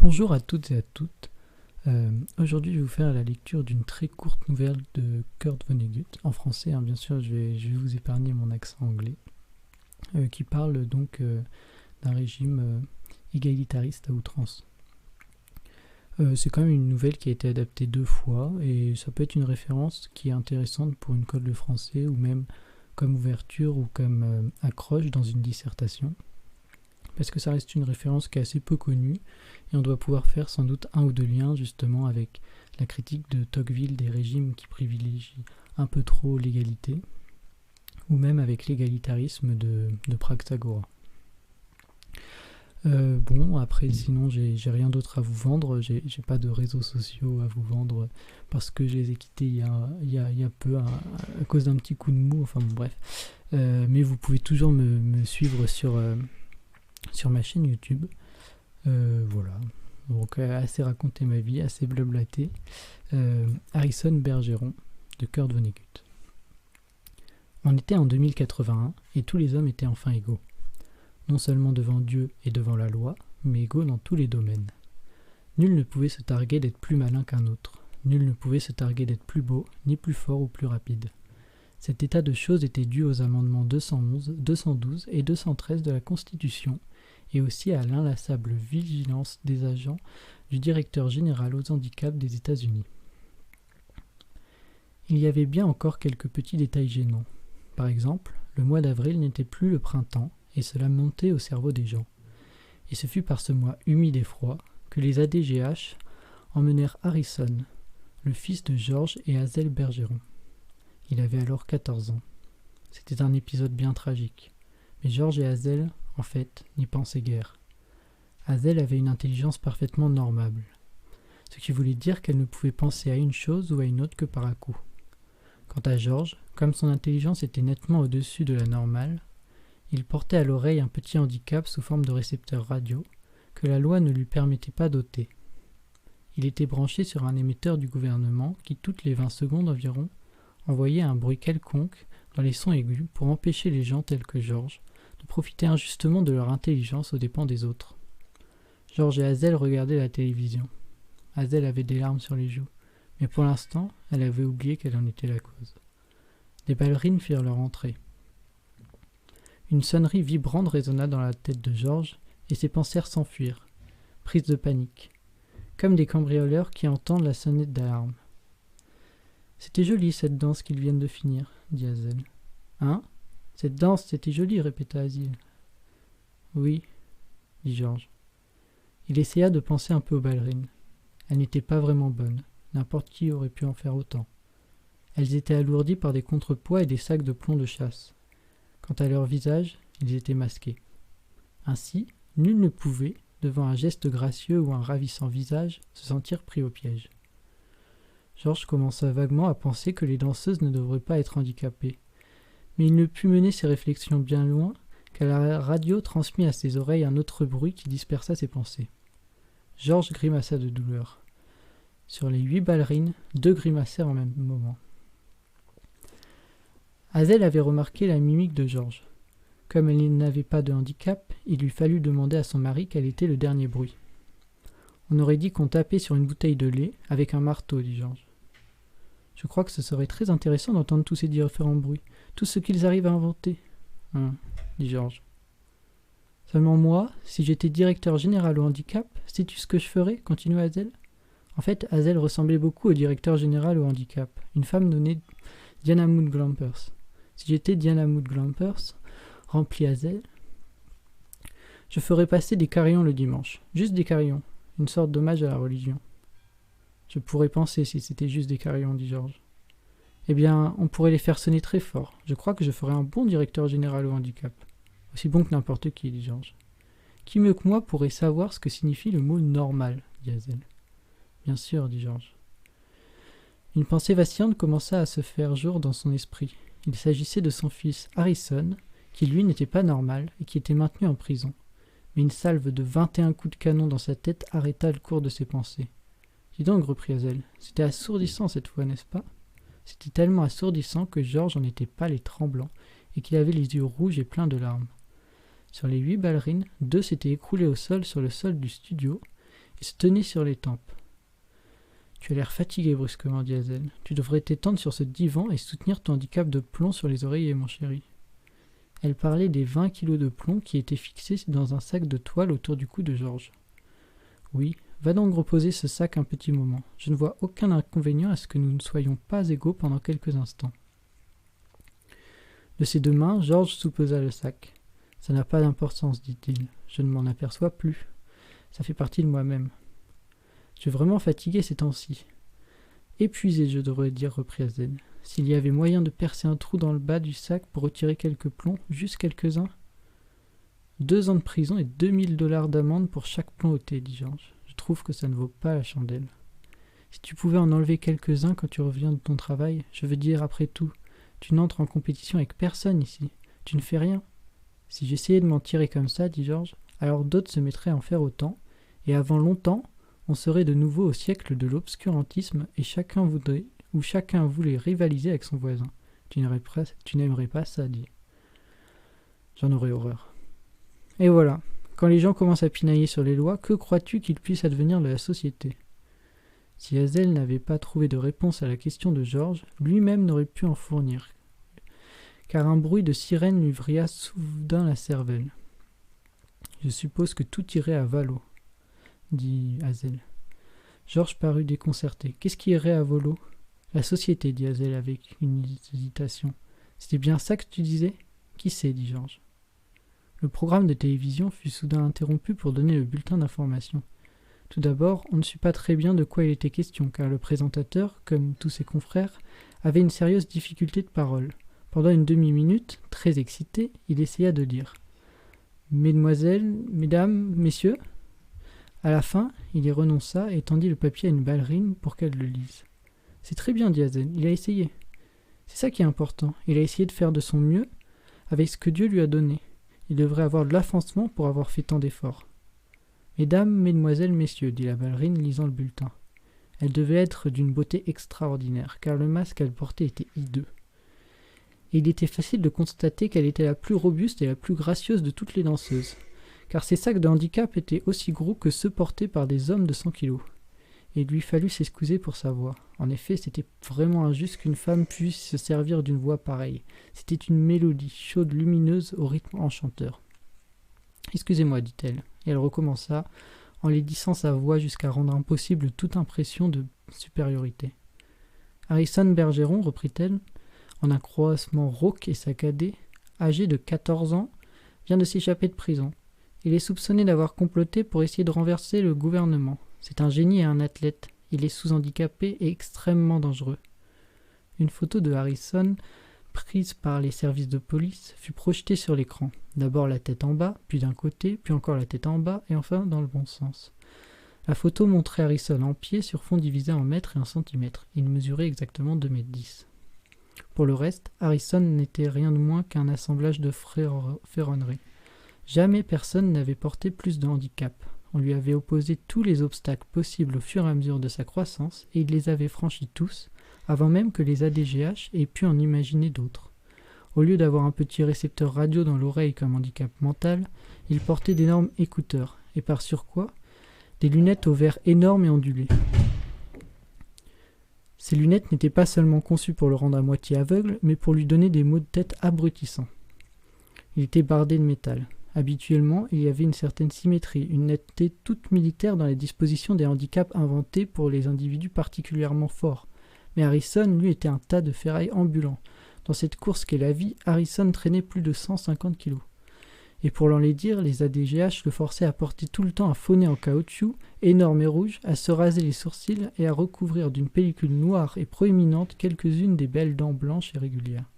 Bonjour à toutes et à toutes. Aujourd'hui, je vais vous faire la lecture d'une très courte nouvelle de Kurt Vonnegut, en français, hein, bien sûr, je vais vous épargner mon accent anglais, qui parle donc d'un régime égalitariste à outrance. C'est quand même une nouvelle qui a été adaptée 2 fois, et ça peut être une référence qui est intéressante pour une colle de français, ou même comme ouverture ou comme accroche dans une dissertation. Parce que ça reste une référence qui est assez peu connue, et on doit pouvoir faire sans doute un ou deux liens justement avec la critique de Tocqueville des régimes qui privilégient un peu trop l'égalité, ou même avec l'égalitarisme de Praxagora. Bon, après, sinon, j'ai rien d'autre à vous vendre, j'ai pas de réseaux sociaux à vous vendre, parce que je les ai quittés il y a peu, à cause d'un petit coup de mou, enfin bon, bref. Mais vous pouvez toujours me suivre sur ma chaîne YouTube. Voilà. Donc assez raconter ma vie, assez blablater. Harrison Bergeron de Kurt Vonnegut. On était en 2081 et tous les hommes étaient enfin égaux. Non seulement devant Dieu et devant la loi, mais égaux dans tous les domaines. Nul ne pouvait se targuer d'être plus malin qu'un autre. Nul ne pouvait se targuer d'être plus beau, ni plus fort ou plus rapide. Cet état de choses était dû aux amendements 211, 212 et 213 de la Constitution, et aussi à l'inlassable vigilance des agents du directeur général aux handicaps des États-Unis. Il y avait bien encore quelques petits détails gênants. Par exemple, le mois d'avril n'était plus le printemps, et cela montait au cerveau des gens. Et ce fut par ce mois humide et froid que les ADGH emmenèrent Harrison, le fils de George et Hazel Bergeron. Il avait alors 14 ans. C'était un épisode bien tragique, mais George et Hazel, en fait, n'y pensaient guère. Hazel avait une intelligence parfaitement normale, ce qui voulait dire qu'elle ne pouvait penser à une chose ou à une autre que par à coup. Quant à George, comme son intelligence était nettement au-dessus de la normale, il portait à l'oreille un petit handicap sous forme de récepteur radio que la loi ne lui permettait pas d'ôter. Il était branché sur un émetteur du gouvernement qui, toutes les 20 secondes environ, envoyait un bruit quelconque dans les sons aigus pour empêcher les gens tels que George de profiter injustement de leur intelligence aux dépens des autres. George et Hazel regardaient la télévision. Hazel avait des larmes sur les joues, mais pour l'instant, elle avait oublié qu'elle en était la cause. Des ballerines firent leur entrée. Une sonnerie vibrante résonna dans la tête de George, et ses penseurs s'enfuirent, prises de panique, comme des cambrioleurs qui entendent la sonnette d'alarme. « C'était joli, cette danse qu'ils viennent de finir, » dit Hazel. « Hein ? Cette danse, c'était joli, » répéta Hazel. « Oui, » dit George. Il essaya de penser un peu aux ballerines. Elles n'étaient pas vraiment bonnes, n'importe qui aurait pu en faire autant. Elles étaient alourdies par des contrepoids et des sacs de plomb de chasse. Quant à leurs visages, ils étaient masqués. Ainsi, nul ne pouvait, devant un geste gracieux ou un ravissant visage, se sentir pris au piège. George commença vaguement à penser que les danseuses ne devraient pas être handicapées, mais il ne put mener ses réflexions bien loin qu'à la radio transmit à ses oreilles un autre bruit qui dispersa ses pensées. George grimaça de douleur. Sur les 8 ballerines, 2 grimacèrent en même moment. Hazel avait remarqué la mimique de George. Comme elle n'avait pas de handicap, il lui fallut demander à son mari quel était le dernier bruit. « On aurait dit qu'on tapait sur une bouteille de lait avec un marteau, » dit George. « Je crois que ce serait très intéressant d'entendre tous ces différents bruits, tout ce qu'ils arrivent à inventer. » dit George. « Seulement moi, si j'étais directeur général au handicap, sais-tu ce que je ferais ?» continua Hazel. En fait, Hazel ressemblait beaucoup au directeur général au handicap, une femme nommée Diana Mood Glampers. Si j'étais Diana Mood Glampers, remplit Hazel, je ferais passer des carillons le dimanche, juste des carillons, une sorte d'hommage à la religion. Je pourrais penser si c'était juste des carillons, dit George. Eh bien, on pourrait les faire sonner très fort. Je crois que je ferais un bon directeur général au handicap. Aussi bon que n'importe qui, dit George. Qui mieux que moi pourrait savoir ce que signifie le mot normal, dit Hazel. Bien sûr, dit George. Une pensée vacillante commença à se faire jour dans son esprit. Il s'agissait de son fils Harrison, qui lui n'était pas normal et qui était maintenu en prison. Mais une salve de 21 coups de canon dans sa tête arrêta le cours de ses pensées. « Dis donc, reprit Hazel, c'était assourdissant cette fois, n'est-ce pas ?» C'était tellement assourdissant que George en était pâle et tremblant, et qu'il avait les yeux rouges et pleins de larmes. Sur les 8 ballerines, 2 s'étaient écroulées au sol sur le sol du studio, et se tenait sur les tempes. « Tu as l'air fatigué brusquement, dit Hazel. Tu devrais t'étendre sur ce divan et soutenir ton handicap de plomb sur les oreillers, mon chéri. » Elle parlait des 20 kilos de plomb qui étaient fixés dans un sac de toile autour du cou de Georges. « Oui, va donc reposer ce sac un petit moment. Je ne vois aucun inconvénient à ce que nous ne soyons pas égaux pendant quelques instants. » De ses deux mains, Georges soupesa le sac. « Ça n'a pas d'importance, dit-il. Je ne m'en aperçois plus. Ça fait partie de moi-même. Je suis vraiment fatigué ces temps-ci. Épuisé, je devrais dire, reprit Hazel. S'il y avait moyen de percer un trou dans le bas du sac pour retirer quelques plombs, juste quelques-uns. 2 ans de prison et $2000 d'amende pour chaque plomb ôté, dit Georges. Je trouve que ça ne vaut pas la chandelle. Si tu pouvais en enlever quelques-uns quand tu reviens de ton travail, je veux dire, après tout, tu n'entres en compétition avec personne ici. Tu ne fais rien. Si j'essayais de m'en tirer comme ça, dit Georges, alors d'autres se mettraient à en faire autant, et avant longtemps, on serait de nouveau au siècle de l'obscurantisme et chacun voulait rivaliser avec son voisin. Tu n'aimerais pas ça, dit. J'en aurais horreur. Et voilà, quand les gens commencent à pinailler sur les lois, que crois-tu qu'il puisse advenir de la société ? Si Hazel n'avait pas trouvé de réponse à la question de Georges, lui-même n'aurait pu en fournir, car un bruit de sirène lui vrilla soudain la cervelle. Je suppose que tout irait à volo, dit Hazel. Georges parut déconcerté. Qu'est-ce qui irait à volo ? La société, dit Hazel avec une hésitation. C'était bien ça que tu disais ? Qui sait, dit Georges. Le programme de télévision fut soudain interrompu pour donner le bulletin d'information. Tout d'abord, on ne sut pas très bien de quoi il était question, car le présentateur, comme tous ses confrères, avait une sérieuse difficulté de parole. Pendant une demi-minute, très excité, il essaya de lire. « Mesdemoiselles, mesdames, messieurs ?» À la fin, il y renonça et tendit le papier à une ballerine pour qu'elle le lise. « C'est très bien, dit Hazel, il a essayé. C'est ça qui est important, il a essayé de faire de son mieux avec ce que Dieu lui a donné. Il devrait avoir de l'avancement pour avoir fait tant d'efforts. »« Mesdames, mesdemoiselles, messieurs, dit la ballerine, lisant le bulletin. Elle devait être d'une beauté extraordinaire, car le masque qu'elle portait était hideux. Et il était facile de constater qu'elle était la plus robuste et la plus gracieuse de toutes les danseuses, car ses sacs de handicap étaient aussi gros que ceux portés par des hommes de 100 kilos. Et il lui fallut s'excuser pour sa voix. En effet, c'était vraiment injuste qu'une femme puisse se servir d'une voix pareille. C'était une mélodie chaude, lumineuse, au rythme enchanteur. « Excusez-moi, dit-elle, et elle recommença, enlaidissant sa voix jusqu'à rendre impossible toute impression de supériorité. « Harrison Bergeron, reprit-elle, en un croassement rauque et saccadé, âgé de 14 ans, vient de s'échapper de prison. Il est soupçonné d'avoir comploté pour essayer de renverser le gouvernement. C'est un génie et un athlète. Il est sous-handicapé et extrêmement dangereux. » Une photo de Harrison, prise par les services de police, fut projetée sur l'écran. D'abord la tête en bas, puis d'un côté, puis encore la tête en bas, et enfin dans le bon sens. La photo montrait Harrison en pied sur fond divisé en mètres et en centimètres. Il mesurait exactement 2,10 m. Pour le reste, Harrison n'était rien de moins qu'un assemblage de ferronneries. Jamais personne n'avait porté plus de handicap. On lui avait opposé tous les obstacles possibles au fur et à mesure de sa croissance, et il les avait franchis tous, avant même que les ADGH aient pu en imaginer d'autres. Au lieu d'avoir un petit récepteur radio dans l'oreille comme handicap mental, il portait d'énormes écouteurs, et par surcroît, des lunettes aux verres énormes et ondulés. Ces lunettes n'étaient pas seulement conçues pour le rendre à moitié aveugle, mais pour lui donner des maux de tête abrutissants. Il était bardé de métal. Habituellement, il y avait une certaine symétrie, une netteté toute militaire dans la disposition des handicaps inventés pour les individus particulièrement forts. Mais Harrison, lui, était un tas de ferraille ambulant. Dans cette course qu'est la vie, Harrison traînait plus de 150 kilos. Et pour l'enlaidir, les ADGH le forçaient à porter tout le temps un faux nez en caoutchouc, énorme et rouge, à se raser les sourcils et à recouvrir d'une pellicule noire et proéminente quelques-unes des belles dents blanches et régulières.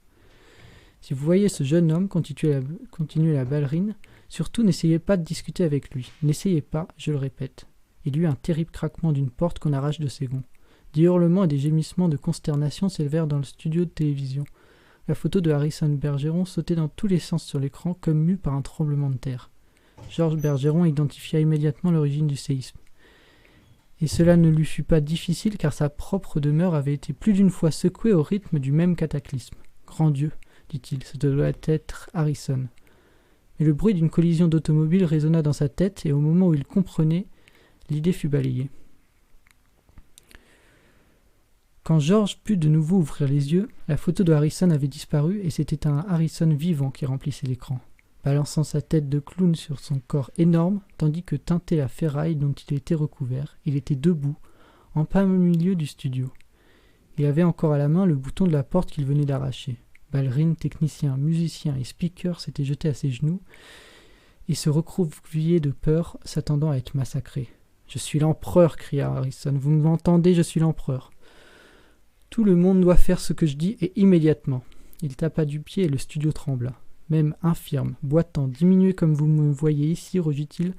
Si vous voyez ce jeune homme, continuait la ballerine, surtout n'essayez pas de discuter avec lui. N'essayez pas, je le répète. Il y eut un terrible craquement d'une porte qu'on arrache de ses gonds. Des hurlements et des gémissements de consternation s'élevèrent dans le studio de télévision. La photo de Harrison Bergeron sautait dans tous les sens sur l'écran comme mue par un tremblement de terre. Georges Bergeron identifia immédiatement l'origine du séisme. Et cela ne lui fut pas difficile car sa propre demeure avait été plus d'une fois secouée au rythme du même cataclysme. « Grand Dieu !» dit-il, « ce doit être Harrison. » Mais le bruit d'une collision d'automobile résonna dans sa tête et au moment où il comprenait, L'idée fut balayée. Quand George put de nouveau ouvrir les yeux, la photo de Harrison avait disparu et c'était un Harrison vivant qui remplissait l'écran, balançant sa tête de clown sur son corps énorme, tandis que teintait la ferraille dont il était recouvert. Il était debout, en plein milieu du studio. Il avait encore à la main le bouton de la porte qu'il venait d'arracher. Ballerines, techniciens, musiciens et speakers s'étaient jetés à ses genoux et se recroquevillaient de peur, s'attendant à être massacrés. « Je suis l'empereur !» cria Harrison. « Vous m'entendez, je suis l'empereur !» « Tout le monde doit faire ce que je dis et immédiatement. » Il tapa du pied et le studio trembla. Même infirme, boitant, diminué comme vous me voyez ici, rugit-il,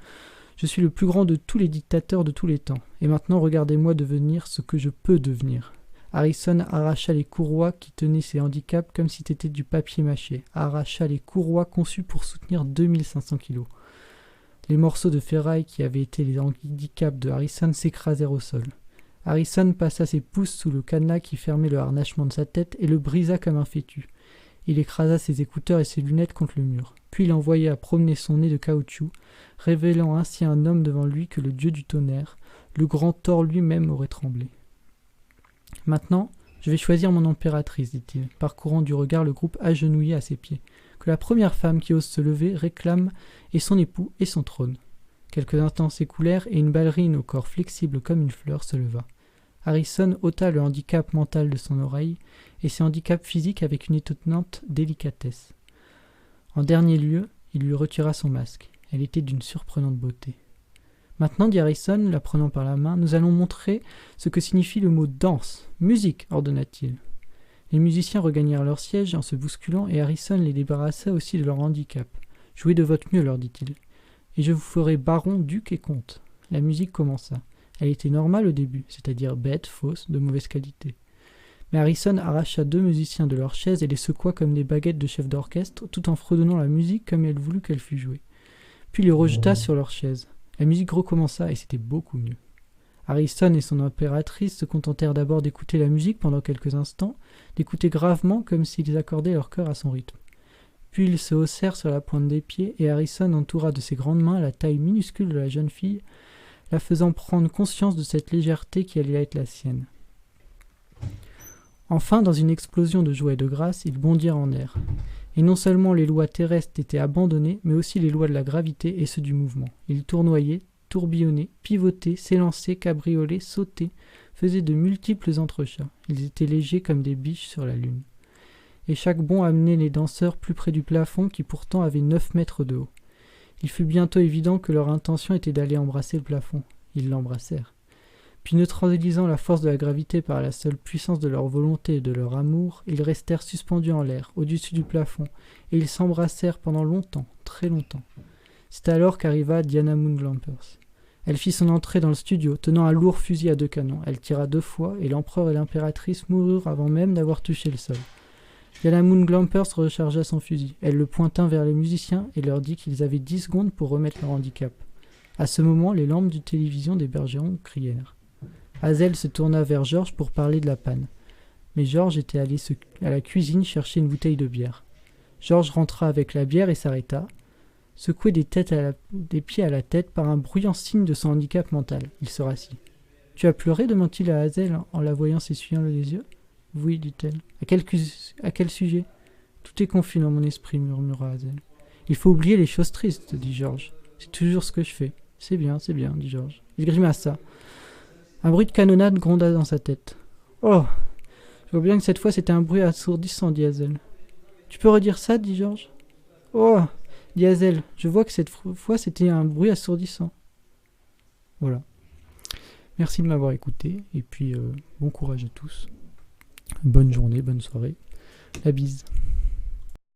je suis le plus grand de tous les dictateurs de tous les temps. Et maintenant, regardez-moi devenir ce que je peux devenir. Harrison arracha les courroies qui tenaient ses handicaps comme si c'était du papier mâché. Arracha les courroies conçues pour soutenir 2500 kilos. Les morceaux de ferraille qui avaient été les handicaps de Harrison s'écrasèrent au sol. Harrison passa ses pouces sous le cadenas qui fermait le harnachement de sa tête et le brisa comme un fétu. Il écrasa ses écouteurs et ses lunettes contre le mur. Puis il envoya promener son nez de caoutchouc, révélant ainsi un homme devant lui que le dieu du tonnerre, le grand Thor lui-même, aurait tremblé. « Maintenant, je vais choisir mon impératrice, dit-il, parcourant du regard le groupe agenouillé à ses pieds. Que la première femme qui ose se lever réclame et son époux et son trône. » Quelques instants s'écoulèrent et une ballerine au corps flexible comme une fleur se leva. Harrison ôta le handicap mental de son oreille et ses handicaps physiques avec une étonnante délicatesse. En dernier lieu, il lui retira son masque. Elle était d'une surprenante beauté. « Maintenant, dit Harrison, la prenant par la main, nous allons montrer ce que signifie le mot « danse ». « Musique » ordonna-t-il. Les musiciens regagnèrent leur siège en se bousculant et Harrison les débarrassa aussi de leur handicap. « Jouez de votre mieux, leur dit-il, et je vous ferai baron, duc et comte. » La musique commença. Elle était normale au début, c'est-à-dire bête, fausse, de mauvaise qualité. Mais Harrison arracha 2 musiciens de leur chaise et les secoua comme des baguettes de chef d'orchestre, tout en fredonnant la musique comme il voulut qu'elle fût jouée. Puis les rejeta sur leur chaise. La musique recommença et c'était beaucoup mieux. Harrison et son impératrice se contentèrent d'abord d'écouter la musique pendant quelques instants, d'écouter gravement comme s'ils accordaient leur cœur à son rythme. Puis ils se haussèrent sur la pointe des pieds et Harrison entoura de ses grandes mains la taille minuscule de la jeune fille, la faisant prendre conscience de cette légèreté qui allait être la sienne. Enfin, dans une explosion de joie et de grâce, ils bondirent en air. Et non seulement les lois terrestres étaient abandonnées, mais aussi les lois de la gravité et ceux du mouvement. Ils tournoyaient, tourbillonnaient, pivotaient, s'élançaient, cabriolaient, sautaient, faisaient de multiples entrechats. Ils étaient légers comme des biches sur la lune. Et chaque bond amenait les danseurs plus près du plafond qui pourtant avait 9 mètres de haut. Il fut bientôt évident que leur intention était d'aller embrasser le plafond. Ils l'embrassèrent. Puis neutralisant la force de la gravité par la seule puissance de leur volonté et de leur amour, ils restèrent suspendus en l'air, au-dessus du plafond, et ils s'embrassèrent pendant longtemps, très longtemps. C'est alors qu'arriva Diana Moon Glampers. Elle fit son entrée dans le studio, tenant un lourd fusil à 2 canons. Elle tira 2 fois, et l'empereur et l'impératrice moururent avant même d'avoir touché le sol. Diana Moon Glampers rechargea son fusil. Elle le pointa vers les musiciens et leur dit qu'ils avaient 10 secondes pour remettre leur handicap. À ce moment, les lampes de télévision des Bergerons crièrent. Hazel se tourna vers George pour parler de la panne. Mais George était allé à la cuisine chercher une bouteille de bière. George rentra avec la bière et s'arrêta, secoué des pieds à la tête par un bruyant signe de son handicap mental. Il se rassit. « Tu as pleuré » demanda-t-il à Hazel en la voyant s'essuyant les yeux. « Oui, dit-elle. « À quel sujet ?»« Tout est confus dans mon esprit, murmura Hazel. « Il faut oublier les choses tristes, dit George. C'est toujours ce que je fais. C'est bien, dit George. Il grimaça. Un bruit de canonnade gronda dans sa tête. « Oh, je vois bien que cette fois c'était un bruit assourdissant, dit Hazel. « Tu peux redire ça, dit George. »« Oh, dit Hazel, je vois que cette fois c'était un bruit assourdissant. » Voilà. Merci de m'avoir écouté, et puis bon courage à tous. Bonne journée, bonne soirée. La bise.